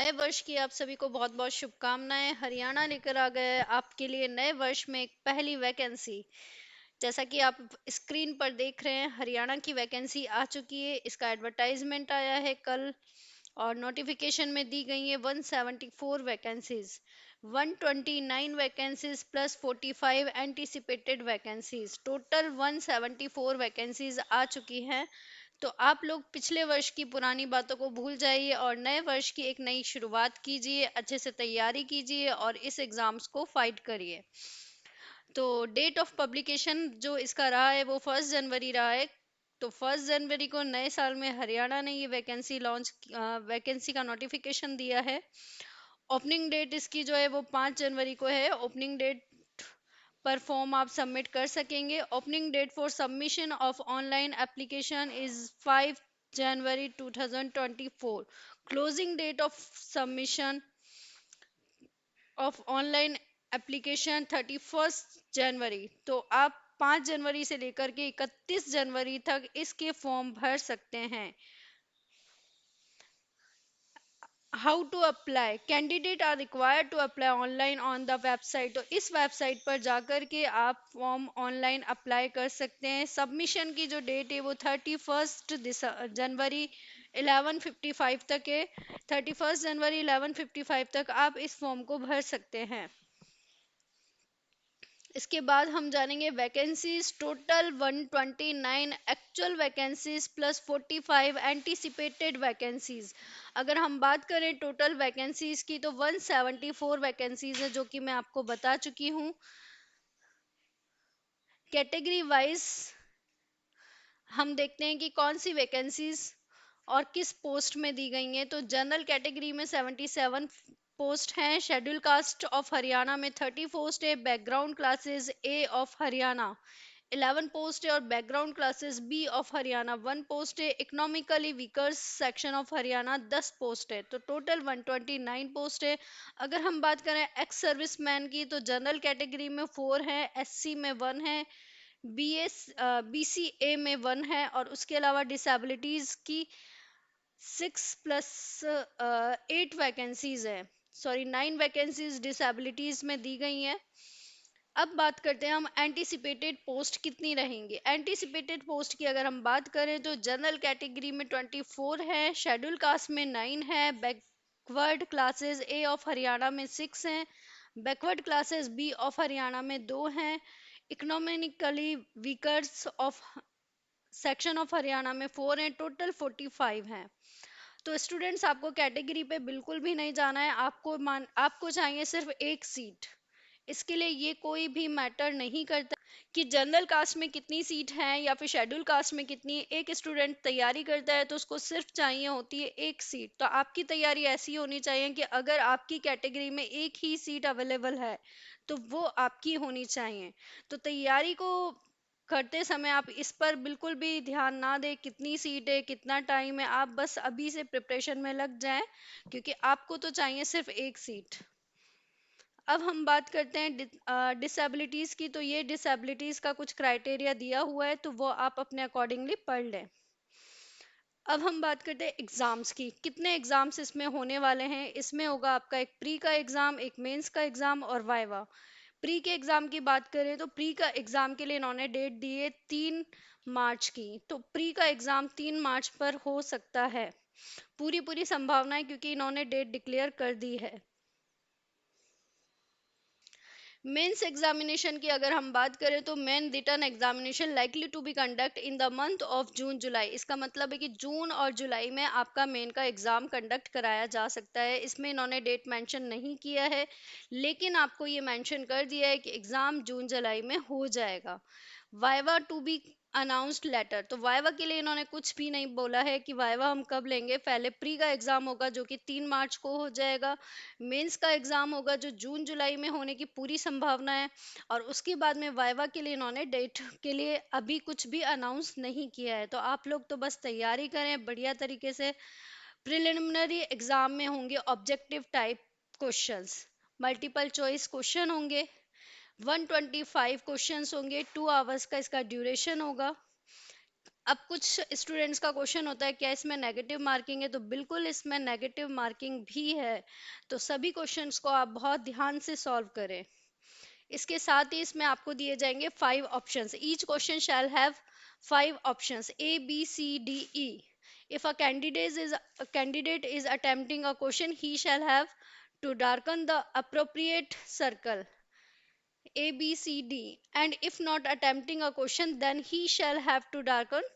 नए वर्ष की आप सभी को बहुत बहुत शुभकामनाएं। हरियाणा लेकर आ गया है आपके लिए नए वर्ष में एक पहली वैकेंसी। जैसा कि आप स्क्रीन पर देख रहे हैं, हरियाणा की वैकेंसी आ चुकी है। इसका एडवर्टाइजमेंट आया है कल और नोटिफिकेशन में दी गई है 174 vacancies, 129 vacancies plus 45 anticipated vacancies, total 174 vacancies आ चुकी हैं। तो आप लोग पिछले वर्ष की पुरानी बातों को भूल जाइए और नए वर्ष की एक नई शुरुआत कीजिए, अच्छे से तैयारी कीजिए और इस एग्जाम्स को फाइट करिए। तो डेट ऑफ पब्लिकेशन जो इसका रहा है वो 1 जनवरी रहा है। तो 1 जनवरी को नए साल में हरियाणा ने ये वैकेंसी का नोटिफिकेशन दिया है। ओपनिंग डेट इसकी जो है वो 5 जनवरी को है। ओपनिंग डेट पर फॉर्म आप सबमिट कर सकेंगे। Opening date for submission of online application is 5 January 2024। Closing date of submission of online application 31 January. तो आप 5 जनवरी से लेकर के 31 जनवरी तक इसके फॉर्म भर सकते हैं। How to apply, candidate are required to apply online on the website. तो इस वेबसाइट पर जाकर के आप फॉर्म ऑनलाइन अप्लाई कर सकते हैं। सबमिशन की जो डेट है वो 31 जनवरी 11:55 तक है। 31 जनवरी 11:55 तक आप इस फॉर्म को भर सकते हैं। इसके बाद हम जानेंगे vacancies. Total 129 actual vacancies plus 45 anticipated vacancies. अगर हम बात करें टोटल वैकेंसीज की तो 174 वैकेंसीज है, जो कि मैं आपको बता चुकी हूँ। कैटेगरी वाइज हम देखते हैं कि कौन सी वैकेंसीज और किस पोस्ट में दी गई हैं। तो जनरल कैटेगरी में 77 पोस्ट हैं। शेड्यूल कास्ट ऑफ हरियाणा में 30 पोस्ट है। Background classes A of Haryana 11 post है और background classes B of Haryana 1 post है। Economically weaker section of Haryana 10 post है। तो टोटल 129 पोस्ट है। अगर हम बात करें एक्स सर्विसमैन की तो जनरल कैटेगरी में 4 है, एससी में 1 है, बीसीए में 1 है और उसके अलावा डिसेबिलिटीज की 6 + 8 वैकेंसीज है। सॉरी, 9 वैकेंसीज डिसेबिलिटीज में दी गई हैं। अब बात करते हैं हम एंटीसिपेटेड पोस्ट कितनी रहेंगी। एंटीसिपेटेड पोस्ट की अगर हम बात करें तो जनरल कैटेगरी में 24 है, शेड्यूल कास्ट में 9 है, backward classes A of Haryana में 6 हैं, backward classes B of Haryana में 2 हैं, economically weakers of section of Haryana में 4 हैं। टोटल 45 हैं। तो स्टूडेंट्स, आपको कैटेगरी पे बिल्कुल भी नहीं जाना है। आपको चाहिए सिर्फ एक सीट। इसके लिए ये कोई भी मैटर नहीं करता कि जनरल कास्ट में कितनी सीट है या फिर शेड्यूल कास्ट में कितनी। एक स्टूडेंट तैयारी करता है तो उसको सिर्फ चाहिए होती है एक सीट। तो आपकी तैयारी ऐसी होनी चाहिए कि अगर आपकी कैटेगरी में एक ही सीट अवेलेबल है तो वो आपकी होनी चाहिए। तो तैयारी को करते समय आप इस पर बिल्कुल भी ध्यान ना दें कितनी सीट है कितना टाइम है। आप बस अभी से प्रिपरेशन में लग जाएं, क्योंकि आपको तो चाहिए सिर्फ एक सीट। अब हम बात करते हैं डिसेबिलिटीज की। तो ये डिसेबिलिटीज का कुछ क्राइटेरिया दिया हुआ है, तो वो आप अपने अकॉर्डिंगली पढ़ लें। अब हम बात करते हैं एग्जाम्स की। कितने एग्जाम्स इसमें होने वाले हैं। इसमें होगा आपका एक प्री का एग्जाम, एक मेंस का एग्जाम और वाइवा। प्री के एग्जाम की बात करें तो प्री का एग्जाम के लिए इन्होंने डेट दी है 3 मार्च की। तो प्री का एग्जाम 3 मार्च पर हो सकता है। पूरी पूरी संभावना है, क्योंकि इन्होंने डेट डिक्लेयर कर दी है। मेंस एग्जामिनेशन की अगर हम बात करें तो main written examination likely to be conduct in the month of June July. इसका मतलब है कि जून और जुलाई में आपका मेन का एग्जाम कंडक्ट कराया जा सकता है। इसमें इन्होंने डेट मेंशन नहीं किया है, लेकिन आपको ये मेंशन कर दिया है कि एग्जाम जून जुलाई में हो जाएगा। Viva to be announced later. तो वाइवा के लिए इन्होंने कुछ भी नहीं बोला है कि वाइवा हम कब लेंगे। पहले प्री का एग्जाम होगा जो कि 3 मार्च को हो जाएगा। मेंस का एग्जाम होगा जो जून जुलाई में होने की पूरी संभावना है। और उसके बाद में वाइवा के लिए इन्होंने डेट के लिए अभी कुछ भी अनाउंस नहीं किया है। तो आप लोग तो बस तैयारी करें बढ़िया तरीके से। प्रिलिमिनरी एग्जाम में होंगे objective type questions, multiple choice question होंगे, 125 क्वेश्चंस होंगे, 2 आवर्स का इसका ड्यूरेशन होगा। अब कुछ स्टूडेंट्स का क्वेश्चन होता है क्या इसमें नेगेटिव मार्किंग है, तो बिल्कुल इसमें नेगेटिव मार्किंग भी है। तो सभी क्वेश्चंस को आप बहुत ध्यान से सॉल्व करें। इसके साथ ही इसमें आपको दिए जाएंगे 5 options. Each question shall have 5 options A B C D E। If a candidate is attempting a question, he shall have to darken the appropriate circle A B C D, and if not attempting a question, then he shall have to darken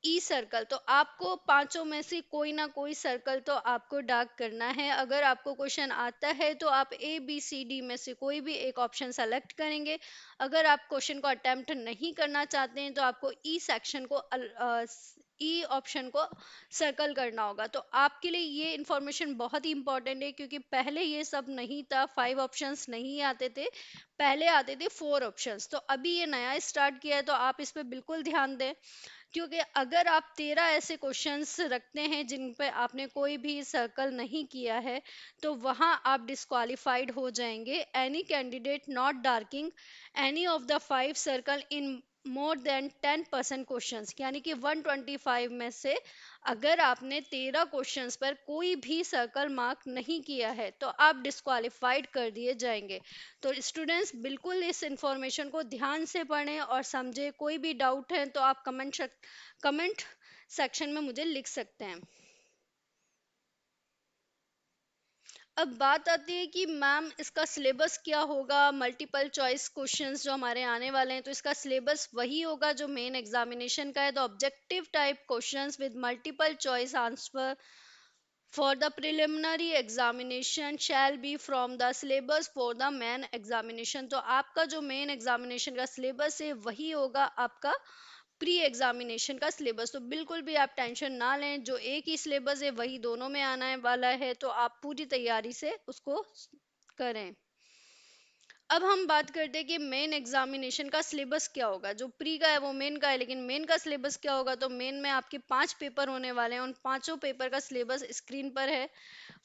E circle. तो आपको पांचों में से कोई ना कोई circle तो आपको डार्क करना है। अगर आपको क्वेश्चन आता है तो आप ए बी सी डी में से कोई भी एक ऑप्शन सेलेक्ट करेंगे। अगर आप क्वेश्चन को अटेम्प्ट नहीं करना चाहते हैं तो आपको ई सेक्शन को ई ऑप्शन को सर्कल करना होगा। तो आपके लिए ये इंफॉर्मेशन बहुत ही इंपॉर्टेंट है, क्योंकि पहले ये सब नहीं था, 5 ऑप्शंस नहीं आते थे, पहले आते थे 4 ऑप्शंस। तो अभी ये नया स्टार्ट किया है, तो आप इस पे बिल्कुल ध्यान दें। क्योंकि अगर आप 13 ऐसे क्वेश्चंस रखते हैं जिन पे आपने कोई भी सर्कल नहीं किया है, तो वहां आप डिस्क्वालिफाइड हो जाएंगे। Any candidate not darking any of the 5 circle in more than 10% questions, यानी कि 125 में से अगर आपने 13 क्वेश्चंस पर कोई भी सर्कल मार्क नहीं किया है तो आप डिस्क्वालिफाइड कर दिए जाएंगे। तो स्टूडेंट्स बिल्कुल इस इंफॉर्मेशन को ध्यान से पढ़ें और समझें। कोई भी डाउट है तो आप कमेंट सेक्शन में मुझे लिख सकते हैं। अब बात आती है कि मैम इसका सिलेबस क्या होगा। मल्टीपल चॉइस क्वेश्चंस जो हमारे आने वाले हैं, तो इसका सिलेबस वही होगा जो मेन एग्जामिनेशन का है। तो objective type questions with multiple choice answer for the preliminary examination shall be from the syllabus for the main examination। तो आपका जो मेन एग्जामिनेशन का सिलेबस है वही होगा आपका प्री एग्जामिनेशन का सिलेबस। तो बिल्कुल भी आप टेंशन ना लें, जो एक ही सिलेबस है वही दोनों में आने वाला है, तो आप पूरी तैयारी से उसको करें। अब हम बात करते हैं कि मेन एग्जामिनेशन का सिलेबस क्या होगा। जो प्री का है वो मेन का है, लेकिन मेन का सिलेबस क्या होगा। तो मेन में आपके 5 पेपर होने वाले हैं, उन पांचों पेपर का सिलेबस स्क्रीन पर है।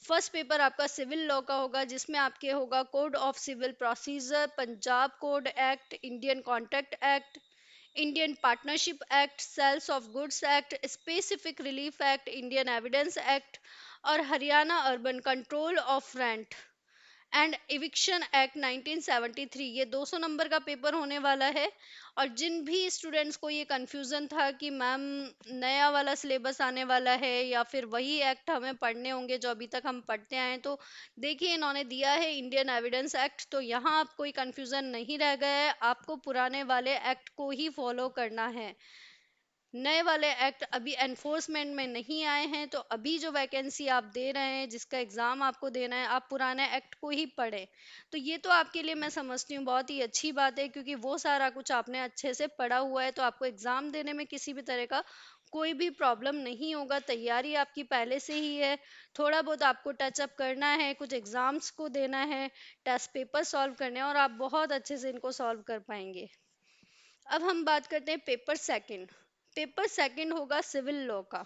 फर्स्ट पेपर आपका सिविल लॉ का होगा, जिसमें आपके होगा code of civil procedure, Punjab code act, Indian contract act, Indian partnership act, sales of goods act, specific relief act, Indian evidence act, और Haryana urban control of rent and eviction act 1973। ये 200 number का paper होने वाला है। और जिन भी students को ये कंफ्यूजन था कि मैम नया वाला सिलेबस आने वाला है या फिर वही एक्ट हमें पढ़ने होंगे जो अभी तक हम पढ़ते आए हैं, तो देखिए इन्होंने दिया है इंडियन एविडेंस एक्ट। तो यहाँ आप कोई कंफ्यूजन नहीं रह गया है, आपको पुराने वाले एक्ट को ही फॉलो करना है। नए वाले एक्ट अभी एनफोर्समेंट में नहीं आए हैं, तो अभी जो वैकेंसी आप दे रहे हैं, जिसका एग्जाम आपको देना है, आप पुराने एक्ट को ही पढ़ें। तो ये तो आपके लिए मैं समझती हूँ बहुत ही अच्छी बात है, क्योंकि वो सारा कुछ आपने अच्छे से पढ़ा हुआ है, तो आपको एग्जाम देने में किसी भी तरह का कोई भी प्रॉब्लम नहीं होगा। तैयारी आपकी पहले से ही है, थोड़ा बहुत आपको टचअप करना है, कुछ एग्जाम्स को देना है, टेस्ट पेपर सॉल्व करने हैं, और आप बहुत अच्छे से इनको सॉल्व कर पाएंगे। अब हम बात करते हैं पेपर सेकंड। पेपर सेकंड होगा सिविल लॉ का,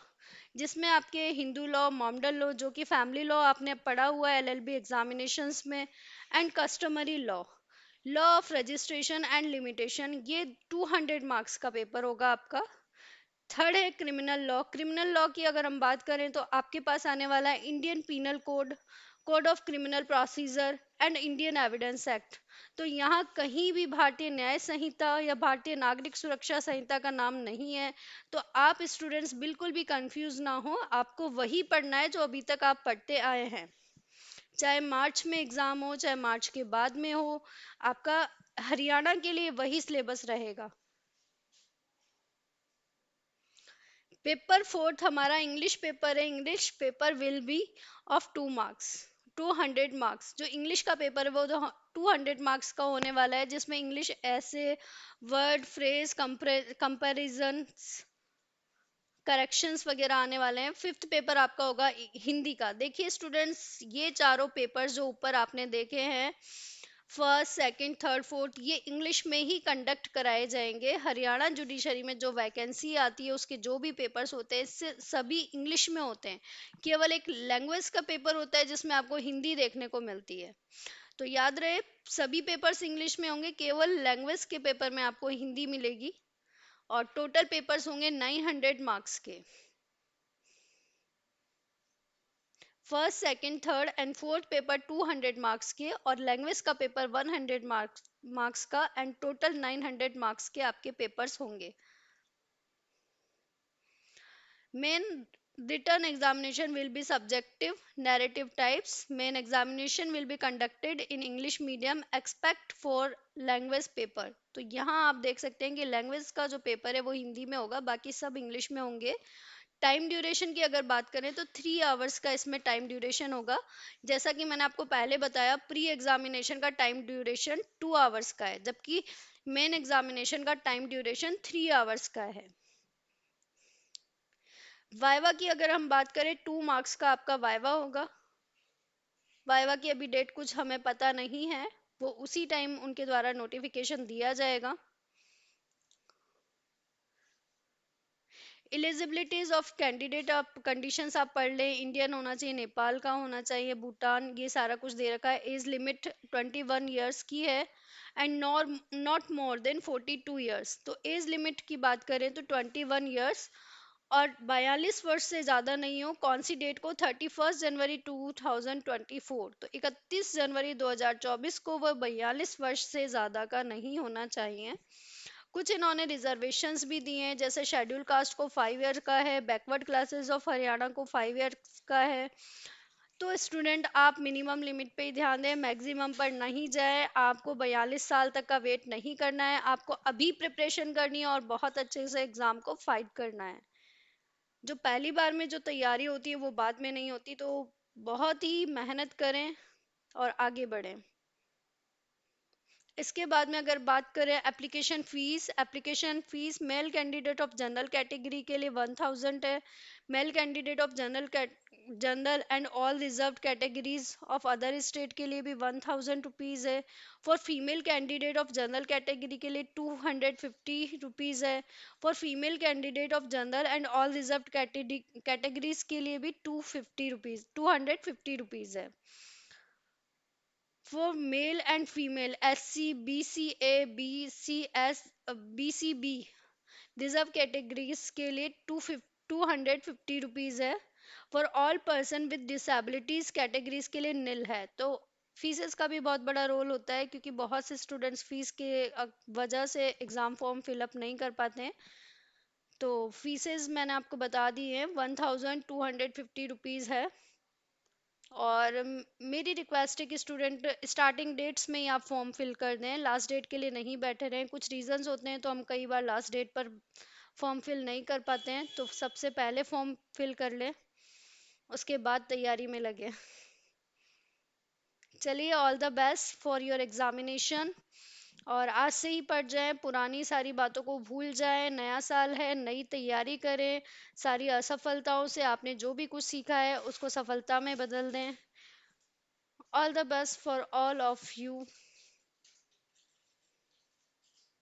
जिसमें आपके हिंदू लॉ, मॉमडल लॉ जो कि फैमिली लॉ आपने पढ़ा हुआ है एलएलबी एग्जामिनेशंस में, and customary law, law of registration and limitation, ये 200 मार्क्स का पेपर होगा आपका। थर्ड है क्रिमिनल लॉ। क्रिमिनल लॉ की अगर हम बात करें तो आपके पास आने वाला है Indian penal code, code of criminal procedure and Indian evidence act. तो यहाँ कहीं भी भारतीय न्याय संहिता या भारतीय नागरिक सुरक्षा संहिता का नाम नहीं है। तो आप स्टूडेंट्स बिल्कुल भी कंफ्यूज ना हो, आपको वही पढ़ना है जो अभी तक आप पढ़ते आए हैं। चाहे मार्च में एग्जाम हो, चाहे मार्च के बाद में हो, आपका हरियाणा के लिए वही सिलेबस रहेगा। पेपर फोर्थ हमारा इंग्लिश पेपर है। English paper will be of 2 marks, 200 marks. जो इंग्लिश का पेपर है वो तो 200 मार्क्स का होने वाला है, जिसमें इंग्लिश ऐसे, वर्ड फ्रेज, कंपेरिजन, करेक्शंस वगैरह आने वाले हैं। फिफ्थ पेपर आपका होगा हिंदी का। देखिए स्टूडेंट्स, ये चारों पेपर्स जो ऊपर आपने देखे हैं, फर्स्ट, सेकंड, थर्ड, फोर्थ, ये इंग्लिश में ही कंडक्ट कराए जाएंगे। हरियाणा जुडिशरी में जो वैकेंसी आती है उसके जो भी पेपर्स होते हैं सभी इंग्लिश में होते हैं। केवल एक लैंग्वेज का पेपर होता है जिसमें आपको हिंदी देखने को मिलती है। तो याद रहे, सभी पेपर्स इंग्लिश में होंगे, केवल लैंग्वेज के पेपर में आपको हिंदी मिलेगी। और टोटल पेपर्स होंगे 900 मार्क्स के। First second third and fourth paper 200 marks के, और लैंग्वेज का पेपर 100 मार्क्स का, एंड टोटल 900 मार्क्स के आपके पेपर्स होंगे। Main written examination will be subjective narrative types. Main examination will be conducted in English medium except for language paper. तो यहाँ आप देख सकते हैं कि लैंग्वेज का जो पेपर है वो हिंदी में होगा, बाकी सब इंग्लिश में होंगे। टाइम ड्यूरेशन की अगर बात करें तो 3 आवर्स का इसमें टाइम ड्यूरेशन होगा। जैसा कि मैंने आपको पहले बताया, प्री एग्जामिनेशन का टाइम ड्यूरेशन 2 आवर्स का है, जबकि मेन एग्जामिनेशन का टाइम ड्यूरेशन 3 आवर्स का है। वाइवा की अगर हम बात करें, 2 मार्क्स का आपका वाइवा होगा। वाइवा की अभी डेट कुछ हमें पता नहीं है, वो उसी टाइम उनके द्वारा नोटिफिकेशन दिया जाएगा। एलिजिबिलिटीज ऑफ कैंडिडेट, आप कंडीशंस आप पढ़ लें। इंडियन होना चाहिए, नेपाल का होना चाहिए, भूटान, ये सारा कुछ दे रखा है। एज लिमिट 21 ईयर्स की है, and not more than 42 years. तो एज लिमिट की बात करें तो 21 ईयर्स, और 42 वर्ष से ज़्यादा नहीं हो। कौन सी डेट को? 31 जनवरी 2024, तो 31 जनवरी 2024 को वह 42 वर्ष से ज़्यादा का नहीं होना चाहिए। कुछ इन्होंने रिजर्वेशंस भी दिए हैं, जैसे शेड्यूल कास्ट को 5 ईयर का है, बैकवर्ड क्लासेस ऑफ हरियाणा को 5 ईयर का है। तो स्टूडेंट आप मिनिमम लिमिट पे ही ध्यान दें, मैक्सिमम पर नहीं जाए। आपको 42 साल तक का वेट नहीं करना है, आपको अभी प्रिपरेशन करनी है और बहुत अच्छे से एग्जाम को फाइट करना है। जो पहली बार में जो तैयारी होती है वो बाद में नहीं होती, तो बहुत ही मेहनत करें और आगे बढ़ें। इसके बाद में अगर बात करें application fees male candidate of general category के लिए 1000 है। Male candidate of general and all reserved categories of other state के लिए भी 1000 रुपीज़ है। For female candidate of general category के लिए 250 रुपीज़ है। For female candidate of general and all reserved categories के लिए भी 250 रुपीज़ है। For male and female SC, BCA, BCS, BCB reserve categories के लिए 250 रुपीज़ है। For all person with disabilities categories के लिए नील है। तो फीसेस का भी बहुत बड़ा रोल होता है, क्योंकि बहुत से स्टूडेंट्स फीस के वजह से एग्ज़ाम फॉर्म फिलअप नहीं कर पाते हैं। तो फीसेस मैंने आपको बता दी हैं, 1250 रुपीज़ है। और मेरी रिक्वेस्ट है कि स्टूडेंट स्टार्टिंग डेट्स में ही आप फॉर्म फिल कर दें, लास्ट डेट के लिए नहीं बैठे रहें। कुछ रीजंस होते हैं तो हम कई बार लास्ट डेट पर फॉर्म फिल नहीं कर पाते हैं, तो सबसे पहले फॉर्म फिल कर लें, उसके बाद तैयारी में लगे। चलिए, all the best for your examination. और आज से ही पढ़ जाएं, पुरानी सारी बातों को भूल जाएं। नया साल है, नई तैयारी करें। सारी असफलताओं से आपने जो भी कुछ सीखा है उसको सफलता में बदल दें। All the best for all of you.